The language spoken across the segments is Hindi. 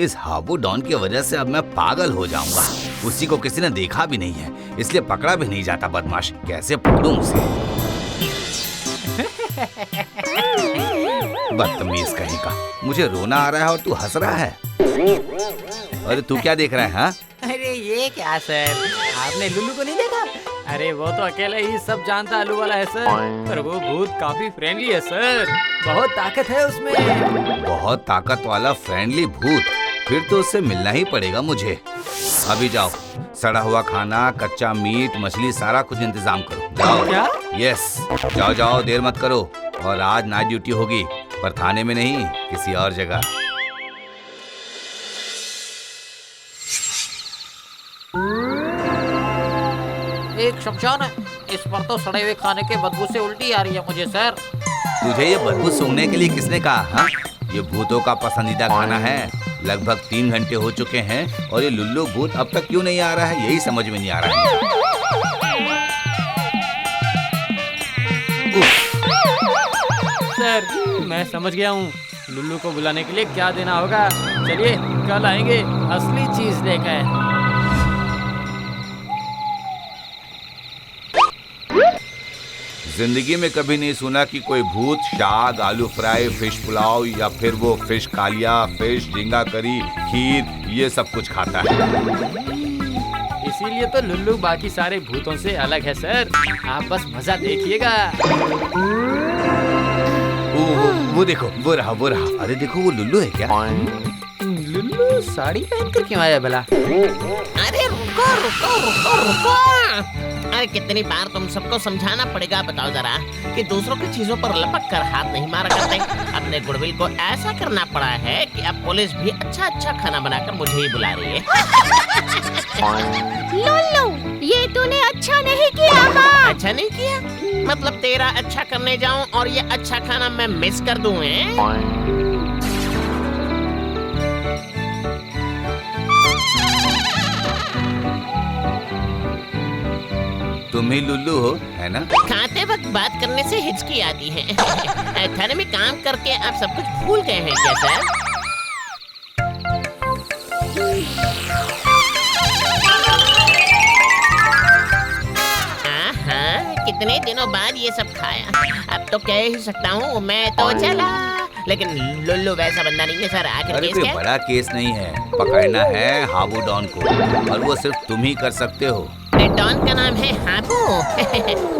इस हाबू डॉन की वजह से अब मैं पागल हो जाऊंगा। उसी को किसी ने देखा भी नहीं है, इसलिए पकड़ा भी नहीं जाता बदमाश। कैसे पकड़ूं उसे? बदतमीज कहीं का। मुझे रोना आ रहा है और तू हंस रहा है। अरे तू क्या देख रहा है? हाँ? अरे ये क्या सर, आपने लुल्लू को नहीं देखा? अरे वो तो अकेला ही सब जानता आलू वाला है सर। पर वो भूत काफी फ्रेंडली है सर, बहुत ताकत है उसमें। बहुत ताकत वाला फ्रेंडली भूत? फिर तो उससे मिलना ही पड़ेगा मुझे। अभी जाओ, सड़ा हुआ खाना, कच्चा मीट, मछली, सारा कुछ इंतजाम करो। जाओ। क्या? यस, जाओ जाओ, देर मत करो। और आज नाइट ड्यूटी होगी, पर थाने में नहीं, किसी और जगह। एक शमशान है, इस पर तो सड़े हुए खाने के बदबू से उल्टी आ रही है मुझे सर। तुझे ये बदबू सूंघने के लिए किसने कहा? हाँ, ये भूतों का पसंदीदा खाना है। लगभग 3 घंटे हो चुके हैं और ये लुल्लू भूत अब तक क्यों नहीं आ रहा है, यही समझ में नहीं आ रहा है। सर मैं समझ गया हूँ, लुल्लू को बुलाने के लिए क्या देना होगा। चलिए कल आएंगे असली चीज लेकर। जिंदगी में कभी नहीं सुना कि कोई भूत शाग, आलू फ्राई, फिश पुलाव या फिर वो फिश कालिया, फिश झींगा करी, खीर, ये सब कुछ खाता है। इसीलिए तो लुल्लू बाकी सारे भूतों से अलग है सर। आप बस मजा देखिएगा। वो देखो, वो रहा। अरे देखो, वो लुल्लू है क्या? लुल्लू साड़ी पहनकर क्यों आया भला? अरे रुको। अरे कितनी बार तुम सबको समझाना पड़ेगा, बताओ जरा, कि दूसरों की चीजों पर लपक कर हाथ नहीं मारा करते। अपने गुडविल को ऐसा करना पड़ा है कि अब पुलिस भी अच्छा खाना बनाकर मुझे ही बुला रही है। लुल्लू, ये तूने अच्छा नहीं किया। हाँ। अच्छा नहीं किया? मतलब तेरा अच्छा करने जाऊं और ये अच्छा खाना मैं मिस कर दूं? तुम ही लुल्लू हो, है ना? खाते वक्त बात करने से हिचकी आती है। थाने में काम करके आप सब कुछ भूल गए हैं क्या सर? कितने दिनों बाद ये सब खाया। अब तो कह ही सकता हूँ मैं तो चला। लेकिन लुल्लू वैसा बंदा नहीं है सर। आखिर अरे केस कोई क्या? बड़ा केस नहीं है, पकड़ना है हाबू डॉन को, और वो सिर्फ तुम ही कर सकते हो। डॉन का नाम है हाबू।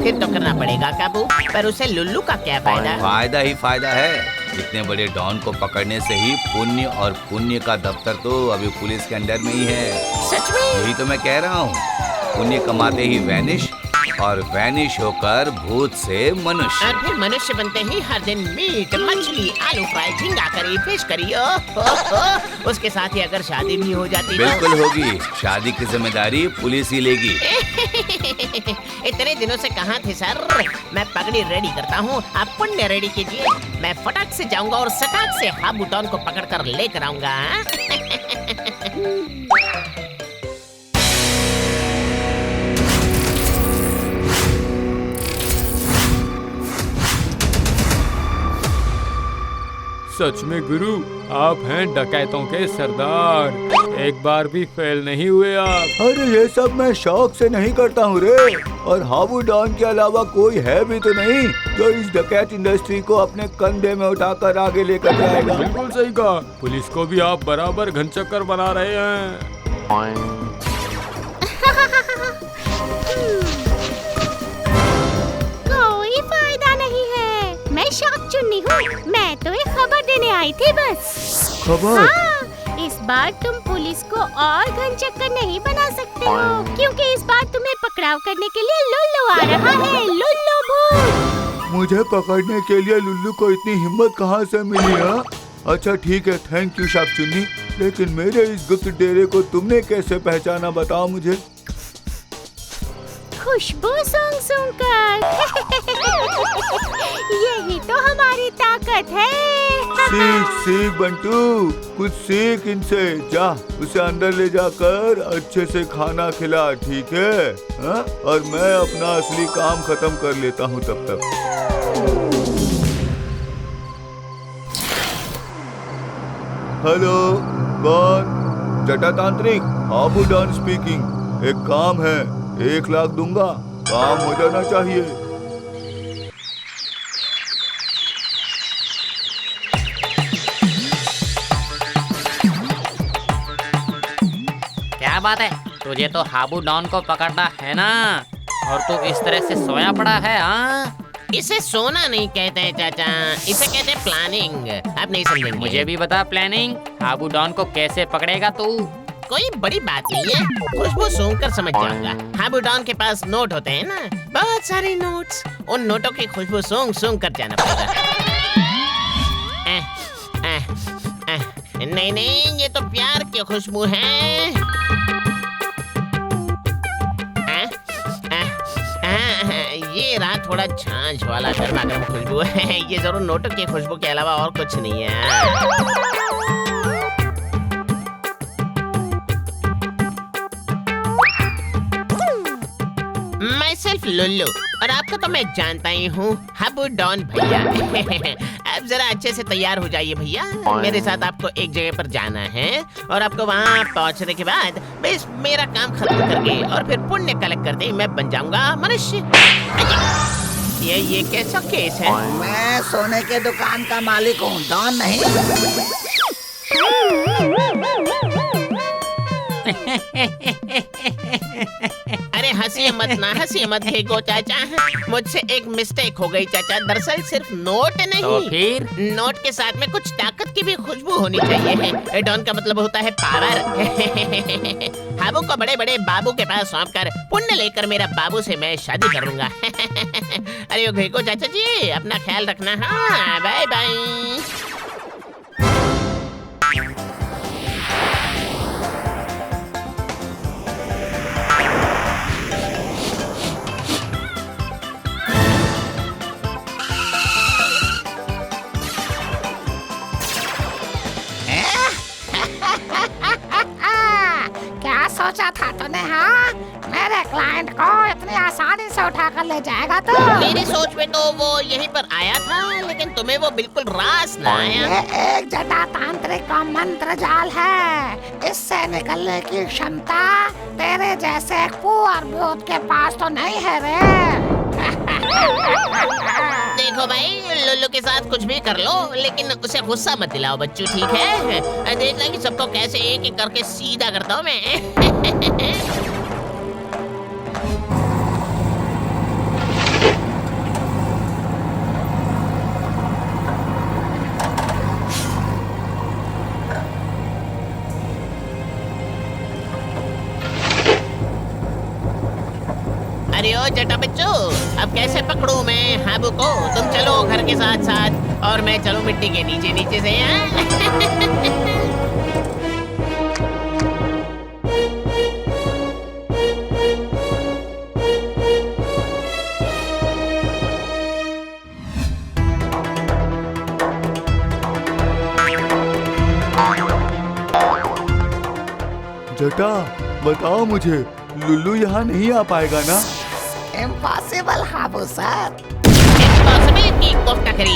फिर तो करना पड़ेगा काबू। पर उसे लुल्लू का क्या फायदा? फायदा ही फायदा है। इतने बड़े डॉन को पकड़ने से ही पुण्य, और पुण्य का दफ्तर तो अभी पुलिस के अंडर में ही है। सच में? यही तो मैं कह रहा हूँ। पुण्य कमाते ही वैनिश, और वैनिश होकर भूत से मनुष्य। और फिर मनुष्य बनते ही हर दिन मीट, मछली, आलू फ्राई, झींगा करी, फिश करी। ओह, उसके साथ ही अगर शादी भी हो जाती। बिल्कुल होगी। शादी की जिम्मेदारी पुलिस ही लेगी। इतने दिनों से कहाँ थे सर? मैं पगड़ी रेडी करता हूँ, आप पुण्य रेडी कीजिए। मैं फटाक से जाऊंगा और सटाक से हाबू डॉन को पकड़ कर लेकर आऊंगा। सच में गुरु, आप हैं डकैतों के सरदार। एक बार भी फेल नहीं हुए आप। अरे ये सब मैं शौक से नहीं करता हूँ रे। और हाबू डॉन के अलावा कोई है भी तो नहीं जो इस डकैत इंडस्ट्री को अपने कंधे में उठाकर आगे लेकर जाएगा। बिल्कुल सही कहा। पुलिस को भी आप बराबर घनचक्कर बना रहे हैं। कोई फायदा नहीं है। मैं शाक चुन्नी हूँ। मैं तो एक खबर देने आई थी बस। खबर? हाँ, इस बार तुम पुलिस को और घनचक्कर नहीं बना सकते हो, क्योंकि इस बार तुम्हें पकड़ाव करने के लिए लुल्लू आ रहा है। लुल्लू भूत। मुझे पकड़ने के लिए लुल्लू को इतनी हिम्मत कहाँ से मिली? हाँ, अच्छा ठीक है, थैंक यू शाक चुन्नी। लेकिन मेरे इस गुप्त डेरे को तुमने कैसे पहचाना, बताओ मुझे। खुशबू सूंघ कर। यही तो हमारी ताकत है। सीख बंटू, कुछ सीख इनसे। जा, उसे अंदर ले जाकर अच्छे से खाना खिला, ठीक है? हा? और मैं अपना असली काम खत्म कर लेता हूँ तब तक। हेलो, कौन? जटा तांत्रिक, हाबू डॉन स्पीकिंग। एक काम है, 1 लाख दूंगा, काम हो जाना चाहिए। क्या बात है, तुझे तो हाबू डॉन को पकड़ना है ना, और तू इस तरह से सोया पड़ा है। हाँ, इसे सोना नहीं कहते हैं चाचा, इसे कहते हैं प्लानिंग। आप नहीं समझेंगे। मुझे भी बता प्लानिंग। हाबू डॉन को कैसे पकड़ेगा तू? कोई बड़ी बात नहीं है, खुशबू सूंघ कर समझ जाऊंगा। हाबू डॉन के पास नोट होते हैं ना, बहुत सारे नोट्स। उन नोटों की खुशबू सूंघ सूंघ कर जाना पड़ेगा। नहीं नहीं, ये तो प्यार की खुशबू है। ये रहा थोड़ा झांझ वाला गर्मा गर्म खुशबू है। ये जरूर नोटों की खुशबू के अलावा और कुछ नहीं है। मैं सिर्फ लुल्लू, और आपको तो मैं जानता ही हूँ, हाबू डॉन भैया। अब जरा अच्छे से तैयार हो जाइए भैया, मेरे साथ आपको एक जगह पर जाना है, और आपको वहाँ पहुँचने के बाद बस मेरा काम खत्म करके और फिर पुण्य कलेक्ट करते मैं बन जाऊंगा मनुष्य। ये कैसा केस है? मैं सोने के दुकान का मालिक हूँ, डॉन नहीं। अरे हंसिए मत ना, हंसिए मत फेंको चाचा, मुझसे एक मिस्टेक हो गई चाचा। दरअसल सिर्फ नोट नहीं, तो फिर नोट के साथ में कुछ ताकत की भी खुशबू होनी चाहिए। डॉन का मतलब होता है पावर। हाबू को बड़े बड़े बाबू के पास सौंप कर पुण्य लेकर मेरा बाबू से मैं शादी करूंगा। अरे फेंको चाचा जी, अपना ख्याल रखना। हाँ, बाय बाय। क्या सोचा था तूने? हाँ, मेरे क्लाइंट को इतनी आसानी से उठा कर ले जाएगा तू? मेरी सोच में तो वो यहीं पर आया था, लेकिन तुम्हें वो बिल्कुल रास न आया। ये एक जटा तांत्रिक का मंत्र जाल है, इससे निकलने की क्षमता तेरे जैसे कुंवर भूत के पास तो नहीं है रे। देखो भाई, लुल्लू के साथ कुछ भी कर लो, लेकिन उसे गुस्सा मत दिलाओ बच्चू, ठीक है? देखना कि सबको कैसे एक एक करके सीधा करता हूँ मैं। अरे ओ जटा बच्चू, अब कैसे पकड़ूं मैं हाबू को? तुम चलो घर के साथ साथ, और मैं चलूं मिट्टी के नीचे नीचे से। जटा, बताओ मुझे, लुल्लू यहाँ नहीं आ पाएगा ना? Impossible Habu sir. Impossibility kofta curry.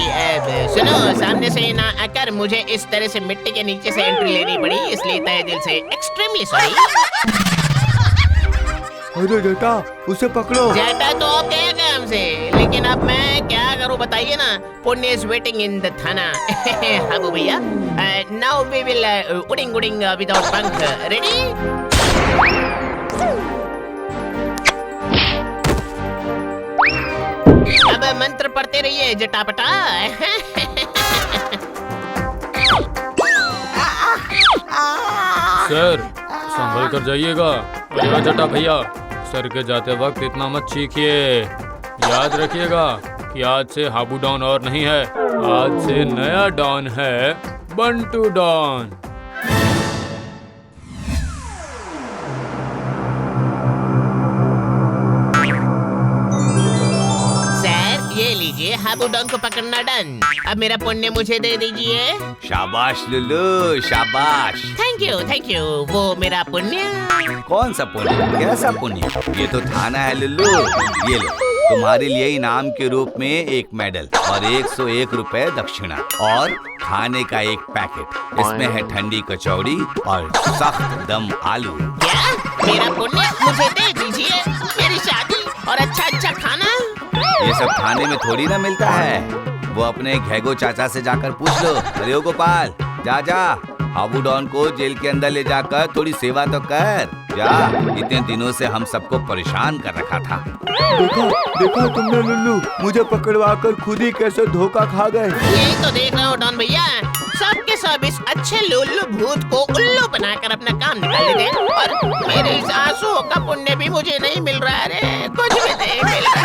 सुनो, सामने से ना आकर मुझे इस तरह से मिट्टी के नीचे से एंट्री लेनी पड़ी, इसलिए तहे दिल से एक्सट्रीमली सॉरी। अरे जटा, उसे पकड़ो। जटा तो अब कहेगा हमसे, लेकिन अब मैं क्या करूं बताइए ना? पुण्य इज वेटिंग इन द थाना। हाबू भैया, नाउ वी विल उड़िंग उड़िंग विदाउट पंख। रेडी? अब मंत्र पढ़ते रहिए जटापटा। सर, संभल कर जाइएगा। अरे जटा भैया, सर के जाते वक्त इतना मत चीखिए। याद रखिएगा कि आज से हाबू डॉन और नहीं है, आज से नया डॉन है, बंटू डॉन। ये लीजिए, हाबू डॉन को पकड़ना डन। अब मेरा पुण्य मुझे दे दीजिए। शाबाश लुल्लू, शाबाश। Thank you. वो मेरा पुण्य। कौन सा पुण्य? कैसा पुण्य? ये तो थाना है लुल्लू, ये लो। तुम्हारे लिए इनाम के रूप में एक मेडल और 101 रुपए दक्षिणा और खाने का एक पैकेट। इसमें है ठंडी कचौड़ी और सख्त दम आलू। क्या मेरा पुण्य मुझे दे दीजिए, मेरी शादी और अच्छा खाना। ये सब थाने में थोड़ी ना मिलता है, वो अपने घेगो चाचा से जाकर पूछ लो। अरे ओ गोपाल, जा जा हाबू डॉन को जेल के अंदर ले जाकर थोड़ी सेवा तो कर जा। इतने दिनों से हम सबको परेशान कर रखा था। देखा तुमने लुल्लू, मुझे पकड़वा कर खुद ही कैसे धोखा खा गए। यही तो देख रहा हूँ डॉन भैया, सबके सब इस अच्छे लुल्लू भूत को उल्लू बनाकर अपना काम निकाल लेते और मेरे इस आंसुओं का पुण्य भी मुझे नहीं मिल रहा है। रे कुछ भी नहीं मिल रहा।